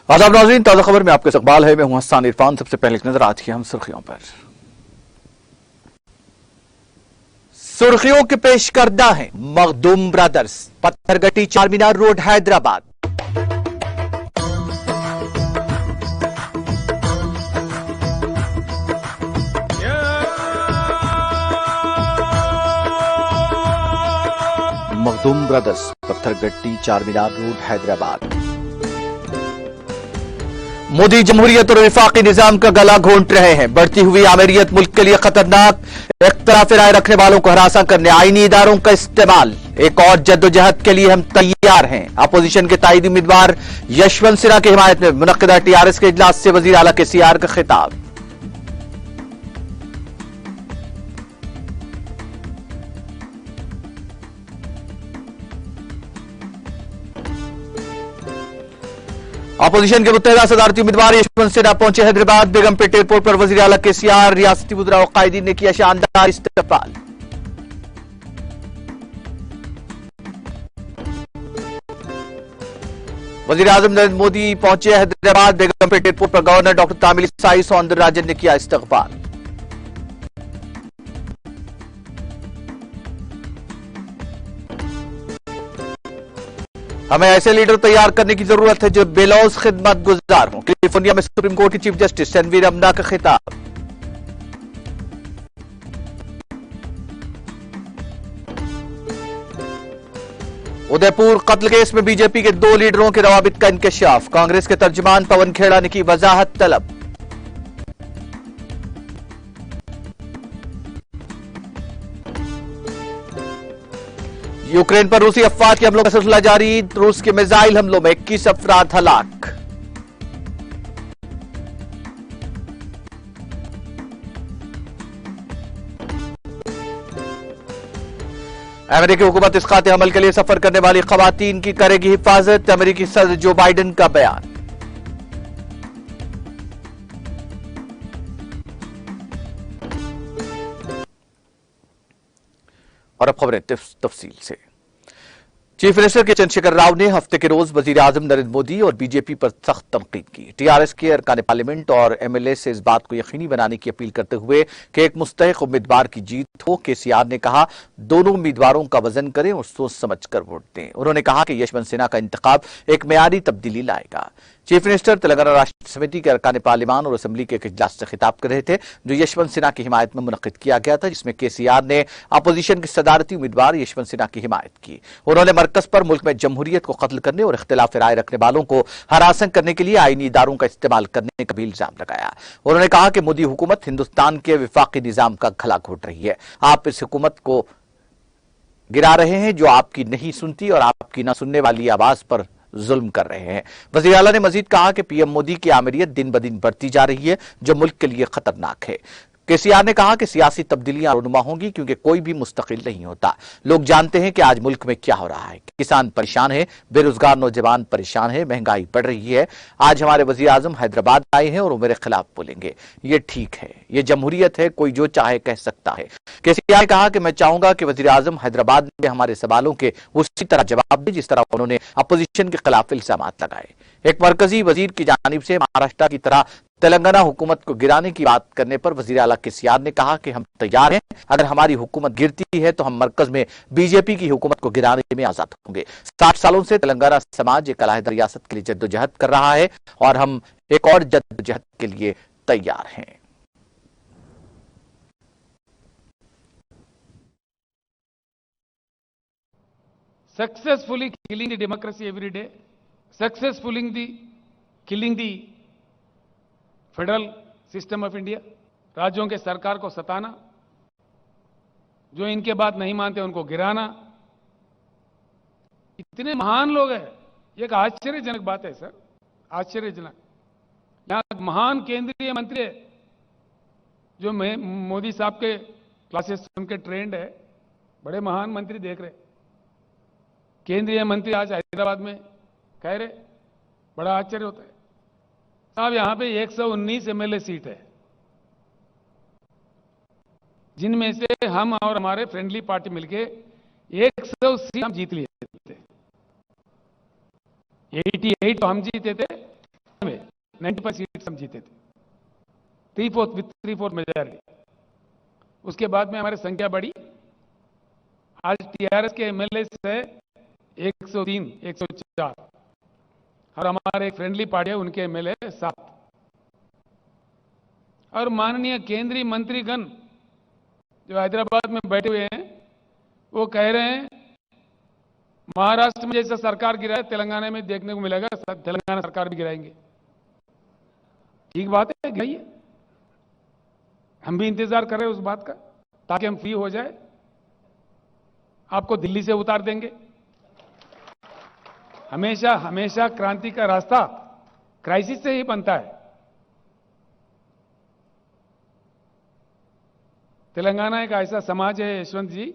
आदाब नाज़रीन, ताज़ा खबर में आपका इस्तकबाल है। मैं हूं हसन इरफान। सबसे पहले एक नजर आज की हम सुर्खियों पर। सुर्खियों के पेश करदा है Makhdoom brothers, Pathergatti Charminar road Hyderabad. Makhdoom brothers, Pathergatti Charminar road Hyderabad. Modi जमहूरियत और विफाकी निजाम का गला घोंट रहे हैं। बढ़ती हुई आमिरियत मुल्क के लिए खतरनाक। इख्तिलाफ राय रखने वालों को हरासा करने आईनी इदारों का इस्तेमाल। एक और जद्दोजहद के लिए हम तैयार हैं। अपोजिशन के ताईदी उम्मीदवार यशवंत सिन्हा की हिमायत में मुनक्किदा टीआरएस के इजलास से वजीर आला केसीआर का खिताब। अपोजिशन के मुत्तहिदा सदारती उम्मीदवार यशवंत सिन्हा पहुंचे हैदराबाद। बेगमपेट एयरपोर्ट पर वजीर आला केसीआर, रियासती वज़रा और कायदीन ने किया शानदार इस्तकबाल। वजीर आजम नरेंद्र मोदी पहुंचे हैदराबाद। बेगमपेट एयरपोर्ट पर गवर्नर डॉक्टर तामिलिसाई सौंदरराजन ने किया इस्तकबाल। हमें ऐसे लीडर तैयार करने की जरूरत है जो बेलौस खिदमत गुजार हों। कैलिफोर्निया में सुप्रीम कोर्ट के चीफ जस्टिस तनवीर अमना का खिताब। उदयपुर कत्ल केस में बीजेपी के 2 लीडरों के रवाबित का इंकशाफ। कांग्रेस के तर्जुमान पवन खेड़ा ने की वजाहत तलब। यूक्रेन पर रूसी अफवाज के हमलों का सिलसिला जारी। रूस के मिसाइल हमलों में 21 अफराद हलाक। अमेरिकी हुकूमत इस्कात अमल के लिए सफर करने वाली खवातीन की करेगी हिफाजत। अमेरिकी सदर जो बाइडेन का बयान। और अब खबरें तफसील से। चीफ मिनिस्टर के चंद्रशेखर राव ने हफ्ते के रोज वजीर आजम नरेंद्र मोदी और बीजेपी पर सख्त तनकीद की। टीआरएस के अरकान पार्लियामेंट और एमएलए से इस बात को यकीनी बनाने की अपील करते हुए कि एक मुस्तहिक उम्मीदवार की जीत हो। केसीआर ने कहा, दोनों उम्मीदवारों का वजन करें और सोच समझकर वोट दें। उन्होंने कहा कि यशवंत सिन्हा का इंतखाब एक मियारी तब्दीली लाएगा। चीफ मिनिस्टर तेलंगाना राष्ट्र समिति के अरकान पार्लियामान और असेंबली के एक इजलास से खिताब कर रहे थे जो यशवंत सिन्हा की हिमायत में मुनक्किद किया गया था, जिसमें केसीआर ने अपोजिशन के सदारती उम्मीदवार यशवंत सिन्हा की हिमायत की। उन्होंने मरकज पर मुल्क में जमहूरियत को कत्ल करने और इख्तिलाफ राय रखने वालों को हरासा करने के लिए आईनी इदारों का इस्तेमाल करने का भी इल्जाम लगाया। उन्होंने कहा कि मोदी हुकूमत हिंदुस्तान के विफाकी निजाम का गला घोट रही है। आप इस हुकूमत को गिरा रहे हैं जो आपकी नहीं सुनती और आपकी ना सुनने वाली आवाज पर जुल्म कर रहे हैं। वज़ीर आला ने मजीद कहा कि पीएम मोदी की आमिरियत दिन ब दिन बढ़ती जा रही है जो मुल्क के लिए खतरनाक है। केसीआर ने कहा कि सियासी तब्दीलियां रूनुमा होंगी क्योंकि कोई भी मुस्तकिल नहीं होता। लोग जानते हैं कि आज मुल्क में क्या हो रहा है। किसान परेशान है, बेरोजगार नौजवान परेशान है, महंगाई बढ़ रही है। आज हमारे वजीर आजम हैदराबाद आए हैं और वो मेरे खिलाफ बोलेंगे। ये ठीक है, ये जमहूरियत है, कोई जो चाहे कह सकता है। केसीआर ने कहा कि मैं चाहूंगा कि वजीर आजम हैदराबाद में हमारे सवालों के उसी तरह जवाब दे जिस तरह उन्होंने अपोजिशन के खिलाफ इल्जाम लगाए। एक मरकजी वजीर की जानिब से महाराष्ट्र की तरह तेलंगाना हुकूमत को गिराने की बात करने पर वजीर आला केसीआर ने कहा कि हम तैयार हैं। अगर हमारी हुकूमत गिरती है तो हम मरकज में बीजेपी की हुकूमत को गिराने में आजाद होंगे। 60 सालों से तेलंगाना समाज एक अलहदा रियासत के लिए जद्दोजहद कर रहा है और हम एक और जद्दोजहद के लिए तैयार हैं। Successfully killing the democracy every day, successfully killing the federal system of India, राज्यों के सरकार को सताना, जो इनके बात नहीं मानते उनको गिराना। इतने महान लोग हैं, ये एक आश्चर्यजनक बात है सर, आश्चर्यजनक। यहां महान केंद्रीय मंत्री है जो मोदी साहब के क्लासेस सुन के ट्रेंड है, बड़े महान मंत्री देख रहे। केंद्रीय मंत्री आज हैदराबाद में कह रहे, बड़ा आश्चर्य होता है। साहब यहां पे 119 एमएलए सीट है, जिनमें से हम और हमारे फ्रेंडली पार्टी मिलके 100 सीट हम जीत लिए थे। 88 तो हम जीते थे में 90% सीट्स हम जीते थे, 3/4 मेजॉरिटी। उसके बाद में हमारी संख्या बढ़ी, आज टीआरएस के एमएलए है 103, 104 और हमारे एक फ्रेंडली पार्टी है उनके एमएलए 7। और माननीय केंद्रीय मंत्रीगण जो हैदराबाद में बैठे हुए हैं वो कह रहे हैं महाराष्ट्र में जैसा सरकार गिरा है तेलंगाना में देखने को मिलेगा, तेलंगाना सरकार भी गिराएंगे। ठीक बात है, गिराइए, हम भी इंतजार कर रहे हैं उस बात का, ताकि हम फ्री हो जाए, आपको दिल्ली से उतार देंगे। हमेशा हमेशा क्रांति का रास्ता क्राइसिस से ही बनता है। तेलंगाना एक ऐसा समाज है यशवंत जी,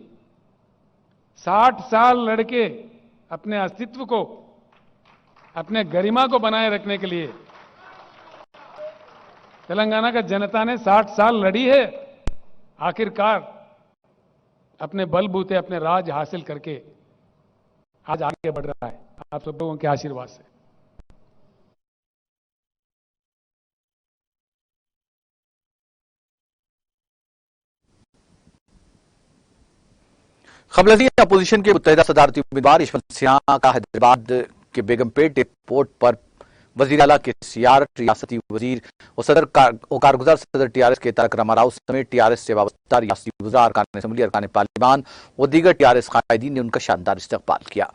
60 साल लड़के अपने अस्तित्व को, अपने गरिमा को बनाए रखने के लिए तेलंगाना का जनता ने 60 साल लड़ी है, आखिरकार अपने बलबूते अपने राज हासिल करके आज आगे बढ़ रहा है, आप सब लोगों के आशीर्वाद से। खबलजी अपोजिशन के मुत्तहिदा सदारती उम्मीदवार यशवंत सिन्हा का हैदराबाद के बेगमपेट एयरपोर्ट पर वजीर आला के सियारत, रियासती वजीर और सदर कारगुजार सदर टीआरएस के तारक रामाराव समेत टीआरएस से वाबस्ता रियासती वज़रा, अरकान असम्बली, अरकान पार्लियामान और दीगर टीआरएस कायदीन ने उनका शानदार इस्तकबाल किया।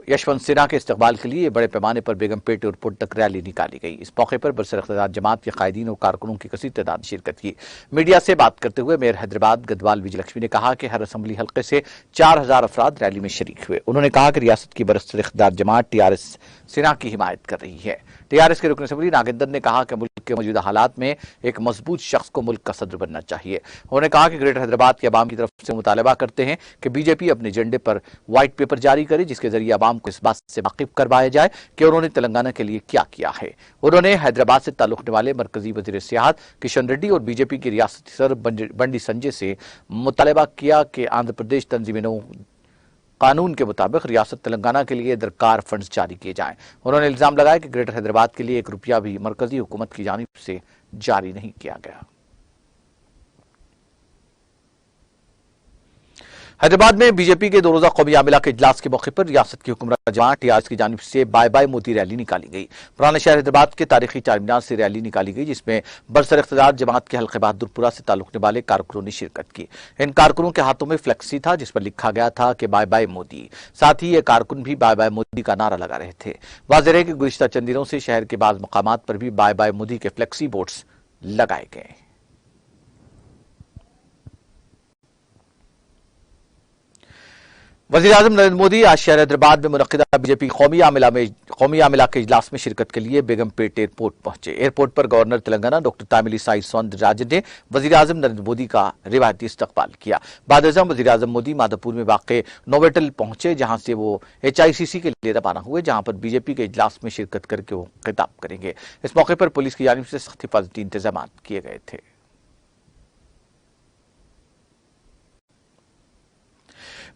यशवंत सिन्हा के इस्तकबाल के लिए बड़े पैमाने पर बेगमपेट एयरपोर्ट तक रैली निकाली गई। इस मौके पर बरसर-ए-इक़्तिदार जमात के कायदीन और कारकुनों की कसीर तादाद ने शिरकत की। मीडिया से बात करते हुए मेयर हैदराबाद गदवाल विजयलक्ष्मी ने कहा कि हर असम्बली हल्के से 4000 अफराद रैली में शरीक हुए। उन्होंने कहा कि रियासत की बरसर-ए-इक़्तिदार जमात टीआरएस सिन्हा की हिमायत कर रही है। टीआरएस के रुकन असम्बली नागेंद्र ने कहा कि मुल्क के मौजूदा हालात में एक मजबूत शख्स को मुल्क का सदर बनना चाहिए। उन्होंने कहा कि ग्रेटर हैदराबाद के अवाम की तरफ से मुतालबा करते हैं कि बीजेपी अपने एजेंडे पर व्हाइट पेपर जारी करे, जिसके जरिए अवाम को इस बात से वाकिफ करवाया जाए कि उन्होंने तेलंगाना के लिए क्या किया है। उन्होंने हैदराबाद से ताल्लुक रखने वाले मरकजी वजीर सियाहत किशन रेड्डी और बीजेपी के रियासती सदर बंडी संजय से मुतालबा किया कि आंध्र प्रदेश तंजीमों कानून के मुताबिक रियासत तेलंगाना के लिए दरकार फंड्स जारी किए जाएं। उन्होंने इल्जाम लगाया कि ग्रेटर हैदराबाद के लिए 1 रुपया भी मरकजी हुकूमत की जानिब से जारी नहीं किया गया। हैदराबाद में बीजेपी के 2 रोजा कौमी आमिला के इजलास के मौके पर रियासत की हुक्मरान जमात टीआरएस की जानिब से बाय बाय मोदी रैली निकाली गई। पुराने शहर हैदराबाद के तारीखी चारमीनार से रैली निकाली गई, जिसमें बरसर-ए-इक़्तिदार जमात के हल्के बहादुरपुरा से ताल्लुक रखने वाले कारकुनों ने शिरकत की। इन कारकुनों के हाथों में फ्लेक्सी था जिस पर लिखा गया था कि बाय बाय मोदी। साथ ही ये कारकुन भी बाय बाय मोदी का नारा लगा रहे थे। वाज़ेह है कि गुज़िश्ता चंद दिनों से शहर के बाज़ मकामात पर भी बाय बाय मोदी के फ्लेक्सी बोर्ड्स लगाए गए। वज़ीर आज़म नरेंद्र मोदी आज शहर हैदराबाद में मुनक़िदा बीजेपी कौमी आमिला के इजलास में शिरकत के लिए बेगमपेट एयरपोर्ट पहुंचे। एयरपोर्ट पर गवर्नर तेलंगाना डॉक्टर तामिलिसाई सौंदरराजन ने वज़ीर आज़म नरेंद्र मोदी का रिवायती इस्तकबाल किया। बाद-ए-ज़म वज़ीर आज़म मोदी माधोपुर में वाक़े नोवेटल पहुंचे, जहां से वो HICC के लिए रवाना हुए, जहां पर बीजेपी के इजलास में शिरकत करके वो खिताब करेंगे। इस मौके पर पुलिस की जानिब से सख्त हिफाजती इंतजाम किए गए थे।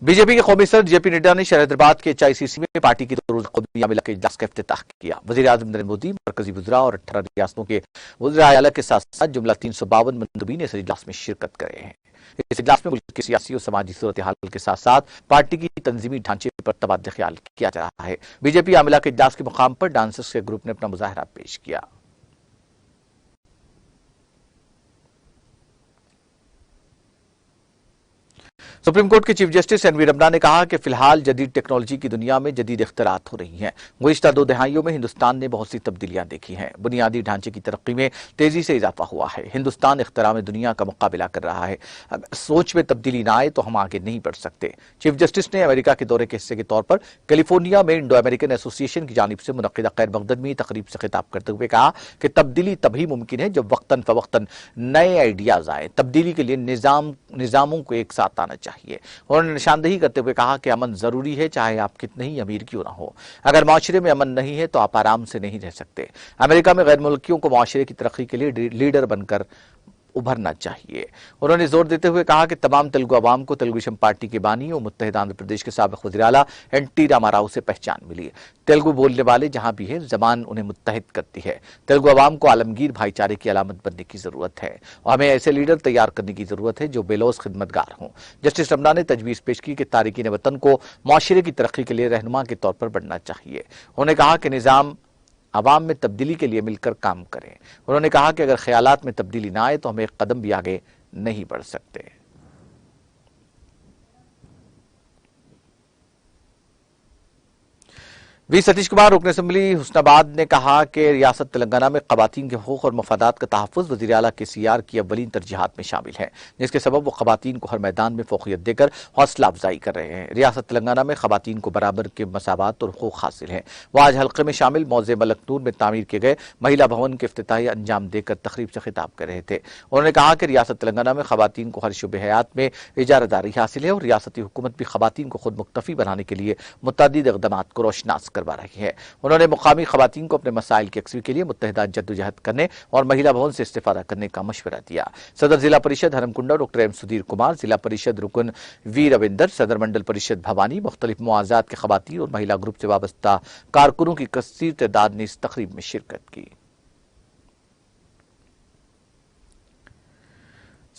बीजेपी के कौमी सदर जेपी नड्डा ने शहर हैदराबाद के HICC में पार्टी की 2 रोज़ा कौमी आमिला के इजलास का इफ्तिताह किया। वज़ीर आज़म नरेंद्र मोदी, मरकजी वज़रा और 18 रियासतों के वज़राए आला के साथ साथ जुमला 352 मंदुबीन इस इजलास में शिरकत कर रहे हैं। इस इजलास में मुल्क की सियासी और समाजी सूरत हाल के साथ साथ पार्टी की तंजीमी ढांचे पर तबादला ख्याल किया जा रहा है। बीजेपी आमिला के इजलास के मुकाम पर डांसर्स के ग्रुप ने अपना मुजाहरा पेश किया। सुप्रीम कोर्ट के चीफ जस्टिस एनवी रमना ने कहा कि फिलहाल जदीद टेक्नोलॉजी की दुनिया में जदीद इख्तिरात हो रही हैं। गुज़िश्ता 2 दहाइयों में हिंदुस्तान ने बहुत सी तब्दीलियां देखी हैं। बुनियादी ढांचे की तरक्की में तेजी से इजाफा हुआ है। हिंदुस्तान इख्तिरा में दुनिया का मुकाबला कर रहा है। अगर सोच में तब्दीली ना आए तो हम आगे नहीं बढ़ सकते। चीफ जस्टिस ने अमेरिका के दौरे के हिस्से के तौर पर कैलिफोर्निया में इंडो अमेरिकन एसोसिएशन की जानिब से मुनक़िदा खैर मक़दमी तकरीब से खिताब करते हुए कहा कि तब्दीली तभी मुमकिन है जब वक्तन फवक्तन नए आइडियाज आए। तब्दीली के लिए निज़ामों को एक साथ आना चाहिए। उन्होंने निशानदेही करते हुए कहा कि अमन जरूरी है, चाहे आप कितने ही अमीर क्यों ना हो। अगर माशरे में अमन नहीं है तो आप आराम से नहीं रह सकते। अमेरिका में गैर मुल्कियों को माशरे की तरक्की के लिए लीडर बनकर उभरना चाहिए। उन्होंने जोर देते हुए कहा कि तमाम तेलुगु अवाम को तेलुगु देशम पार्टी की बानी और मुत्तहिद आंध्र प्रदेश के साबिक वज़ीर आला एन.टी. रामाराव से पहचान मिली है। तेलुगु बोलने वाले जहां भी है, जबान उन्हें मुत्तहिद करती है। तेलुगु अवाम को आलमगीर भाईचारे की अलामत बनने की जरूरत है और हमें ऐसे लीडर तैयार करने की जरूरत है जो बेलौस खिदमतगार हों। जस्टिस रमना ने तजवीज पेश की कि तारिकीन वतन को मुआशरे की तरक्की के लिए रहनुमा के तौर पर बढ़ना चाहिए। उन्होंने कहा कि निजाम अवाम में तब्दीली के लिए मिलकर काम करें। उन्होंने कहा कि अगर ख्यालात में तब्दीली ना आए तो हम एक कदम भी आगे नहीं बढ़ सकते। वी सतीश कुमार रुकन असम्बली हुस्नाबाद ने कहा कि रियासत तेलंगाना में खवातीन के हकूक़ और मफादात का तहफ़्फ़ुज़ वज़ीर आला KCR की अव्वलीन तरजीहात में शामिल है, जिसके सबब वो खवातीन को हर मैदान में फ़ौक़ियत देकर हौसला अफजाई कर रहे हैं। रियासत तेलंगाना में खवातीन को बराबर के मसावात और हकूक़ हासिल हैं। वो आज हल्के में शामिल मौज़े मलक नूर में तामीर किए गए महिला भवन के इफ्तिताही अंजाम देकर तकरीब से खिताब कर रहे थे। उन्होंने कहा कि रियासत तेलंगाना में खवातीन को हर शुबे हयात में इजारादारी हासिल है और रियासती हुकूमत भी खवातीन को खुद मुक्तफी बनाने के लिए मुतअद्दिद इक़दामात को रोशनास करवा रही है। उन्होंने मुकामी खवातीन को अपने मसाइल की यकसवी के लिए मुत्तहिदा जद्दोजहद करने और महिला भवन से इस्तेफादा करने का मशवरा दिया। सदर जिला परिषद हरमकुंडा डॉक्टर एम सुधीर कुमार, जिला परिषद रुकन वी रविंदर, सदर मंडल परिषद भवानी, मुख्तलिफ मुआज़ात के खवातीन और महिला ग्रुप से वाबस्ता कारकुनों की कसीर तादाद ने इस तकरीब में शिरकत की।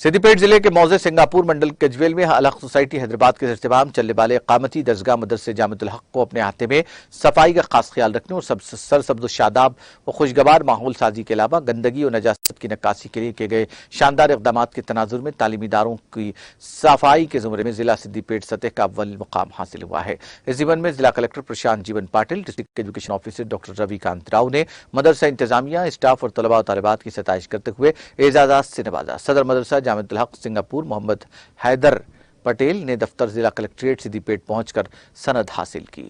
सिद्दीपेट जिले के मौजे सिंगापुर मंडल कजवेल में अल हक सोसाइटी हैदराबाद के इर्तिबाम चलने वाले इकामती दरगाह मदरसे जामिअतुल हक को अपने अहाते में सफाई का खास ख्याल रखने और सरसब्ज़ शादाब और खुशगवार माहौल साजी के अलावा गंदगी और नजासत की नक्कासी के लिए किए गए शानदार इक़दाम के तनाजुर में तालीमी इदारों की सफाई के ज़ुमरे में जिला सिद्दीपेट सतह का अव्वल मुकाम हासिल हुआ है। इस जीवन में जिला कलेक्टर प्रशांत जीवन Patil, district education officer doctor Ravikant Rao ने मदरसा इंतजामिया, स्टाफ और तलबा और तालिबात की सताइश करते हुए एजाज़ात से नवाजा। सदर मदरसा जामिअतुल हक सिंगापुर मोहम्मद हैदर पटेल ने दफ्तर जिला कलेक्ट्रेट सिद्दीपेट पहुंचकर सनद हासिल की।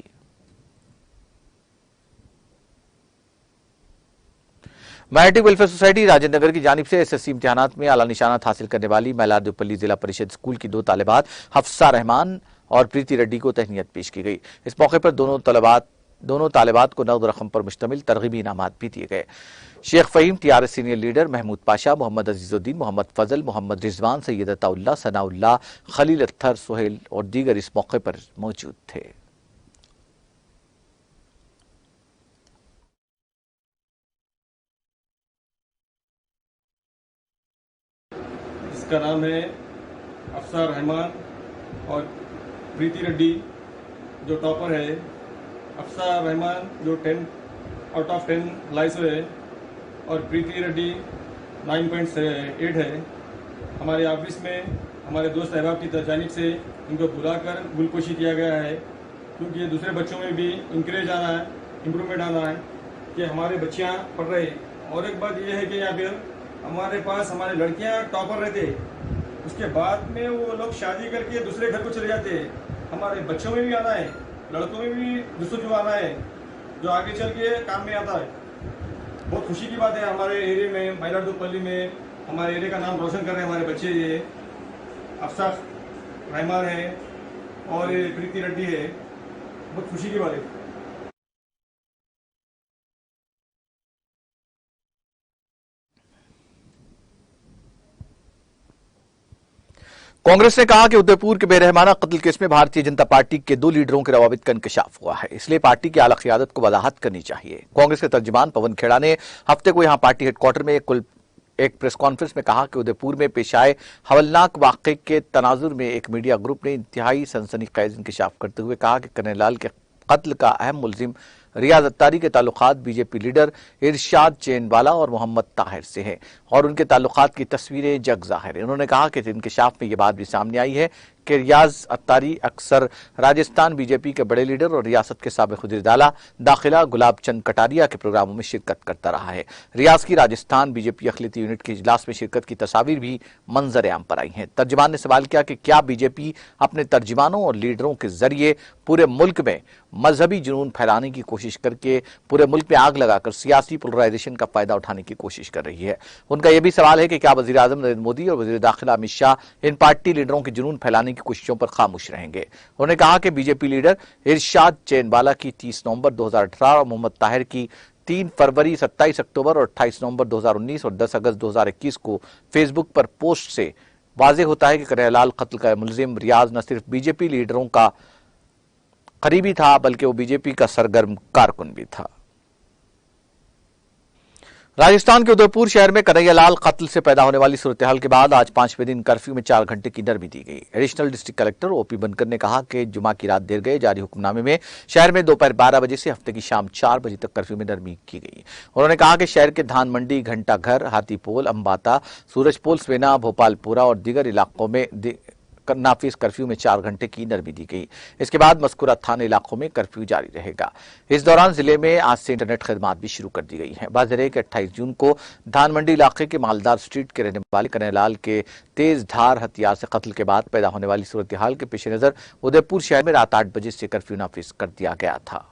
Minority welfare society Rajendra Nagar की जानिब से SSC इम्तिहानात में आला निशानात हासिल करने वाली मैलार देवपल्ली जिला परिषद स्कूल की 2 तालिबात हफ्सा रहमान और प्रीति रेड्डी को तहनीत पेश की गई। इस मौके पर दोनों तालिबात को नगद रकम पर मुश्तमिल तरगीबी इनामात भी दिए गए। Sheikh Faheem, TRS senior leader Mahmood Pasha, Mohammed Azizuddin, Mohammed Fazal, Mohammed Rizwan, Syed Ataullah, Sanaullah, Khalil Athar, Suhail और दीगर इस मौके पर मौजूद थे। जिसका नाम है अफसर रहमान और प्रीति रेड्डी जो टॉपर है। अफसर रहमान जो 10 आउट ऑफ 10 लाइस है और प्रीति रेड्डी 9.8 है। हमारे ऑफिस में हमारे दोस्त अहबाब की जानिब से इनको बुलाकर गुलकोशी किया गया है, क्योंकि ये दूसरे बच्चों में भी इंकरेज आना है, इम्प्रूवमेंट आना है कि हमारे बच्चियाँ पढ़ रहे हैं। और एक बात ये है कि यहाँ पर हमारे पास हमारी लड़कियाँ टॉपर रहते, उसके बाद में वो लोग शादी करके दूसरे घर को चले जाते हैं। हमारे बच्चों में भी आना है, लड़कों में भी दूसरों जो आना है, जो आगे चल के काम में आता है। बहुत खुशी की बात है हमारे एरिया में, मैलार देवपल्ली में हमारे एरिया का नाम रोशन कर रहे हैं हमारे बच्चे। ये अफसर रहमान है और ये प्रीति रेड्डी है, बहुत खुशी की बात है। कांग्रेस ने कहा कि उदयपुर के बेरहमाना कत्ल केस में भारतीय जनता पार्टी के 2 लीडरों के रवाबित का इंकशाफ हुआ है, इसलिए पार्टी की आला क़ियादत को वजाहत करनी चाहिए। कांग्रेस के तर्जुमान पवन खेड़ा ने हफ्ते को यहां पार्टी हेडक्वार्टर में एक प्रेस कॉन्फ्रेंस में कहा कि उदयपुर में पेश आए हवलनाक वाक़े के तनाजुर में एक मीडिया ग्रुप ने इंतहाई सनसनीखेज इंकशाफ करते हुए कहा कि कर्नल लाल के कत्ल का अहम मुलजिम रियाज अत्तारी के ताल्लुकात बीजेपी लीडर इरशाद चैनवाला और मोहम्मद ताहिर से हैं और उनके ताल्लुकात की तस्वीरें जग जाहिर हैं। उन्होंने कहा कि इंकशाफ में यह बात भी सामने आई है कि रियाज अत्तारी अक्सर राजस्थान बीजेपी के बड़े लीडर और रियासत के साबिक वज़ीर आला दाखिला गुलाब चंद कटारिया के प्रोग्रामों में शिरकत करता रहा है। रियाज की राजस्थान बीजेपी अखिलती यूनिट के इजलास में शिरकत की तस्वीर भी मंजर आम पर आई हैं। तर्जुमान ने सवाल किया कि क्या बीजेपी अपने तर्जुमानों और लीडरों के जरिए पूरे मुल्क में मजहबी जुनून फैलाने की कोशिश करके पूरे मुल्क में आग लगाकर सियासी पोलराइजेशन का फायदा उठाने की कोशिश कर रही है। उनका यह भी सवाल है कि क्या वज़ीर आज़म नरेंद्र मोदी और वज़ीर दाखिला अमित शाह इन पार्टी लीडरों के जुनून फैलाने की कोशिशों पर खामोश रहेंगे। उन्होंने कहा कि बीजेपी लीडर इरशाद चैनवाला की 30 नवंबर 2018 और मोहम्मद ताहिर की 3 फरवरी, 27 अक्टूबर और 28 नवंबर 2019 और 10 अगस्त 2021 को फेसबुक पर पोस्ट से वाज़ेह होता है कि कन्हैयालाल कत्ल का मुलजिम रियाज न सिर्फ बीजेपी लीडरों का करीबी था बल्कि वो बीजेपी का सरगर्म कारकुन भी था। राजस्थान के उदयपुर शहर में कन्हैयालाल कत्ल से पैदा होने वाली सूरत-ए-हाल के बाद आज 5वें दिन कर्फ्यू में 4 घंटे की नरमी दी गई। एडिशनल डिस्ट्रिक्ट कलेक्टर ओपी बनकर ने कहा कि जुमा की रात देर गए जारी हुक्मनामे में शहर में दोपहर 12 बजे से हफ्ते की शाम 4 बजे तक कर्फ्यू में नरमी की गई। उन्होंने कहा कि शहर के धान मंडी, घंटाघर, हाथीपोल, अंबाता, सूरजपोल, स्वेना, भोपालपुरा और दीगर इलाकों में नाफिज कर्फ्यू में 4 घंटे की नरमी दी गई। इसके बाद मस्कुरा थाने इलाकों में कर्फ्यू जारी रहेगा। इस दौरान जिले में आज से इंटरनेट खदमात भी शुरू कर दी गई हैं। बात है कि 28 जून को धान मंडी इलाके के मालदार स्ट्रीट के रहने वाले कन्हैयालाल के तेज धार हथियार से कत्ल के बाद पैदा होने वाली सूरत हाल के पेश नजर उदयपुर शहर में रात 8 बजे से कर्फ्यू नाफिज कर दिया गया था।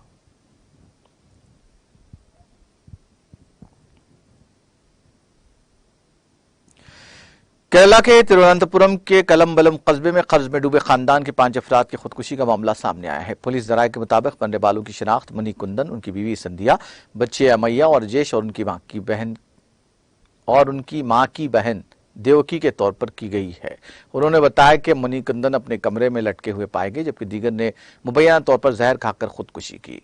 केरला के तिरुवनंतपुरम के कलम्बलम कस्बे में कर्ज में डूबे खानदान के 5 अफराद की खुदकुशी का मामला सामने आया है। पुलिस जराये के मुताबिक मरने वालों की शिनाख्त मनी कुंदन, उनकी बीवी संध्या, बच्चे अमैया और राजेश और उनकी मां की बहन देवकी के तौर पर की गई है। उन्होंने बताया कि मनी कुंदन अपने कमरे में लटके हुए पाए गए जबकि दीगर ने मुबैना तौर पर जहर खाकर खुदकुशी की।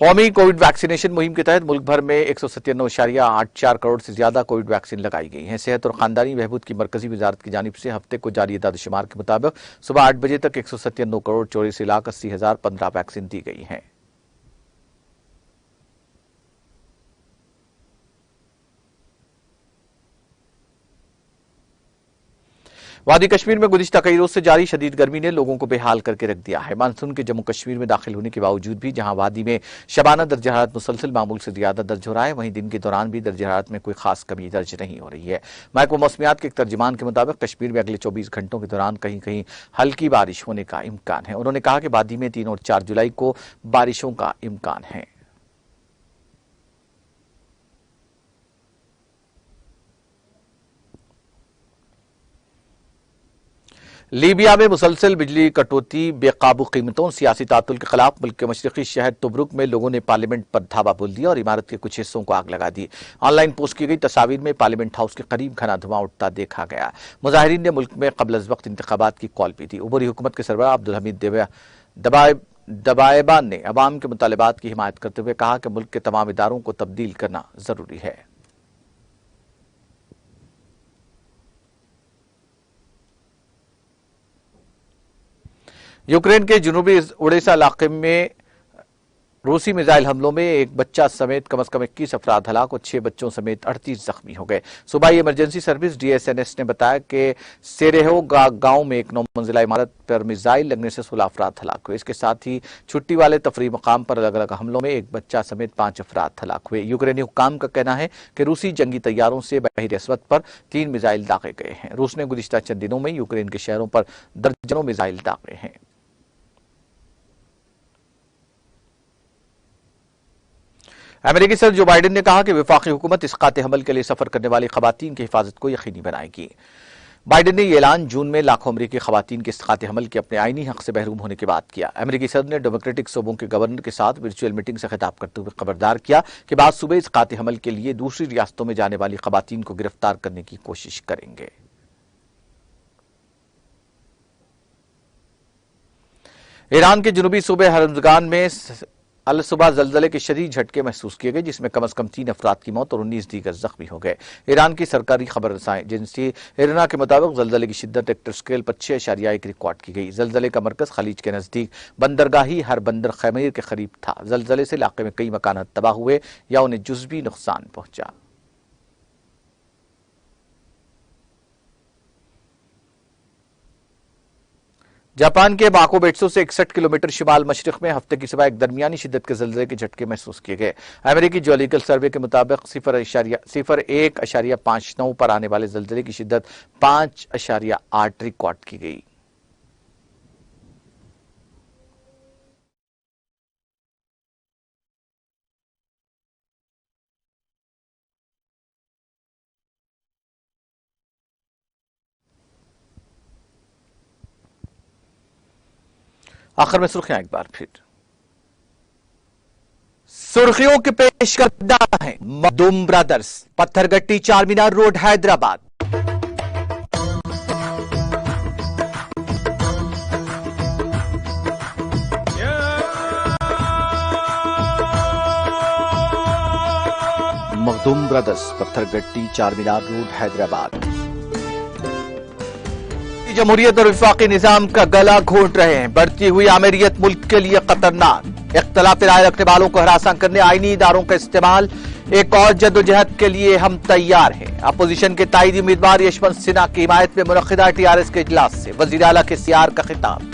कौमी कोविड वैक्सीनेशन मुहिम के तहत मुल्क भर में 197.84 करोड़ से ज्यादा कोविड वैक्सीन लगाई गई हैं। सेहत और खानदानी बहबूद की मरकजी वजारत की जानिब से हफ्ते को जारी इदाद-ओ-शुमार के मुताबिक सुबह 8 बजे तक 197 करोड़ 84,80,015 वैक्सीन दी गई हैं। वादी कश्मीर में गुज़िश्ता कई रोज से जारी शदीद गर्मी ने लोगों को बेहाल करके रख दिया है। मानसून के जम्मू कश्मीर में दाखिल होने के बावजूद भी जहां वादी में शबाना दर्ज हरारत मुसलसल मामूल से ज्यादा दर्ज हो रहा है, वहीं दिन के दौरान भी दर्ज हरारत में कोई खास कमी दर्ज नहीं हो रही है। महकमा मौसमियात के एक तर्जुमान के मुताबिक कश्मीर में अगले 24 घंटों के दौरान कहीं कहीं हल्की बारिश होने का इम्कान है। उन्होंने कहा कि वादी में 3 और 4 जुलाई को बारिशों का इम्कान है। लीबिया में मुसलसल बिजली कटौती, बेकाबू कीमतों और सियासी तातुल के खिलाफ मुल्क के मशरकी शहर तुब्रुक में लोगों ने पार्लियामेंट पर धावा बोल दिया और इमारत के कुछ हिस्सों को आग लगा दी। ऑनलाइन पोस्ट की गई तस्वीर में पार्लियामेंट हाउस के करीब घना धुआं उठता देखा गया। मुजाहिरीन ने मुल्क में कबल अज वक्त इंतखाबात की कॉल भी दी। उबरी हुकूमत के सरबराह अब्दुल हमीद दबाएबान ने अवाम के मुतालिबात की हिमायत करते हुए कहा कि मुल्क के तमाम इदारों को तब्दील करना जरूरी है। यूक्रेन के जनूबी ओडेसा इलाके में रूसी मिसाइल हमलों में एक बच्चा समेत कम से कम 21 अफराद हलाक और 6 बच्चों समेत 38 जख्मी हो गए। सूबाई इमरजेंसी सर्विस DSNS ने बताया कि सेरेहो गांव में एक 9 मंजिला इमारत पर मिसाइल लगने से 16 अफराद हलाक हुए। इसके साथ ही छुट्टी वाले तफरीह मकाम पर अलग अलग हमलों में एक बच्चा समेत 5 अफराद हलाक हुए। यूक्रेनी हुक्काम का कहना है कि रूसी जंगी तैयारों से बहरी असवद पर 3 मिसाइल दागे गए हैं। रूस ने गुज़िश्ता चंद दिनों में यूक्रेन के शहरों पर दर्जनों मिसाइल दागे हैं। अमेरिकी सदर जो बाइडेन ने कहा कि वफाकी हुकूमत इसकात हमल के लिए सफर करने वाली खवातीन की हिफाजत को यकीनी बनाएगी। बाइडेन ने यह ऐलान जून में लाखों अमरीकी खवातीन के इसकात हमल के अपने आईनी हक से महरूम होने के बाद किया। अमेरिकी सदर ने डेमोक्रेटिक सूबों के गवर्नर के साथ वर्चुअल मीटिंग से खिताब करते हुए खबरदार किया कि बाद सूबे इसकात हमल के लिए दूसरी रियासतों में जाने वाली खवातीन को गिरफ्तार करने की कोशिश करेंगे। ईरान के जनूबी सूबे हरमजगान में अल सुबह जलजले के शदीद झटके महसूस किए गए जिसमें कम से कम 3 अफराद की मौत और 19 दीगर जख्मी हो गए। ईरान की सरकारी खबर रसाएं एजेंसी इरना के मुताबिक जलजले की शिद्दत रिक्टर स्केल पर 6.1 रिकॉर्ड की गई। जलजले का मरकज खलीज के नजदीक बंदरगाही हर बंदर खैमीर के करीब था। जलजले से इलाके में कई मकान तबाह हुए या उन्हें जुज़वी नुकसान पहुंचा। जापान के बाको बेट्सो से 61 किलोमीटर शिमाल मशरिक में हफ्ते की सुबह एक दरमियानी शिद्दत के जल्जले के झटके महसूस किए गए। अमेरिकी जियोलॉजिकल सर्वे के मुताबिक 0.59 पर आने वाले जल्जले की शिद्दत 5.8 रिकॉर्ड की गई। आखिर में सुर्खियां एक बार फिर। सुर्खियों के पेश करना है Makhdoom brothers, Pathergatti Charminar road Hyderabad. Makhdoom brothers, Pathergatti Charminar road Hyderabad. जमहूरियत और विफाकी निजाम का गला घोंट रहे हैं। बढ़ती हुई आमिरियत मुल्क के लिए खतरनाक। इख्तलाफ राय रखने वालों को हरासा करने आईनी इदारों का इस्तेमाल। एक और जद्दोजहद के लिए हम तैयार हैं। अपोजिशन के ताईदी उम्मीदवार यशवंत सिन्हा की हिमायत में मुनक्किदा टीआरएस के इजलास से वजीर आला के सीआर का खिताब।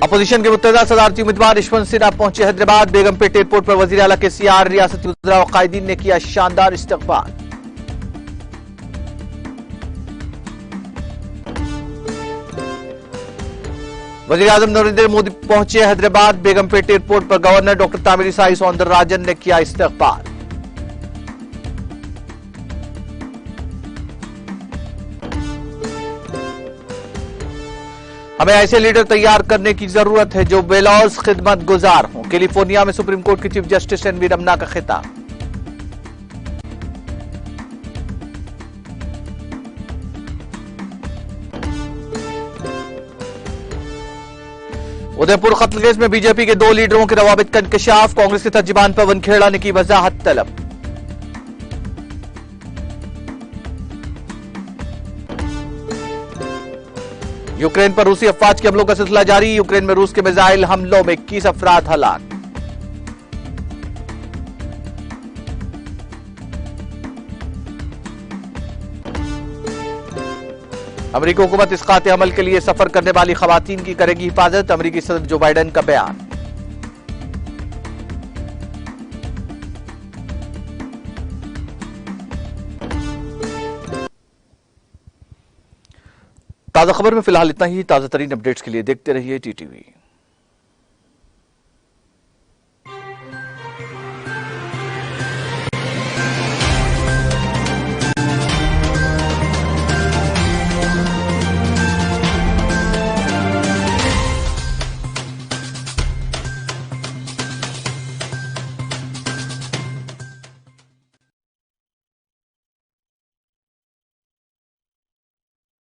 अपोजिशन के मुत्तहदा सदारती उम्मीदवार यशवंत सिन्हा पहुंचे हैदराबाद। बेगमपेट एयरपोर्ट पर वजीर आला के सीआर, रियासती वज़रा व कायदीन ने किया शानदार इस्तकबाल। वजीर आजम नरेंद्र मोदी पहुंचे हैदराबाद। बेगमपेट एयरपोर्ट पर गवर्नर डॉक्टर तामिलिसाई सौंदरराजन ने किया इस्तकबाल। हमें ऐसे लीडर तैयार करने की जरूरत है जो बेलौस खिदमत गुजार हों। कैलिफोर्निया में सुप्रीम कोर्ट की चीफ जस्टिस एनवी रमना का खिताब। उदयपुर कत्ल केस में बीजेपी के 2 लीडरों के रवाबित का इंकशाफ। कांग्रेस के तर्जुमान पवन खेड़ा ने की वजाहत तलब। यूक्रेन पर रूसी अफवाज के हमलों का सिलसिला जारी। यूक्रेन में रूस के मिसाइल हमलों में 21 अफराद हलाक। अमेरिकी हुकूमत इस्कात अमल के लिए सफर करने वाली खवातीन की करेगी हिफाजत। अमेरिकी सदर जो बाइडेन का बयान। ताजा खबर में फिलहाल इतना ही। ताजा तरीन अपडेट्स के लिए देखते रहिए टीटीवी।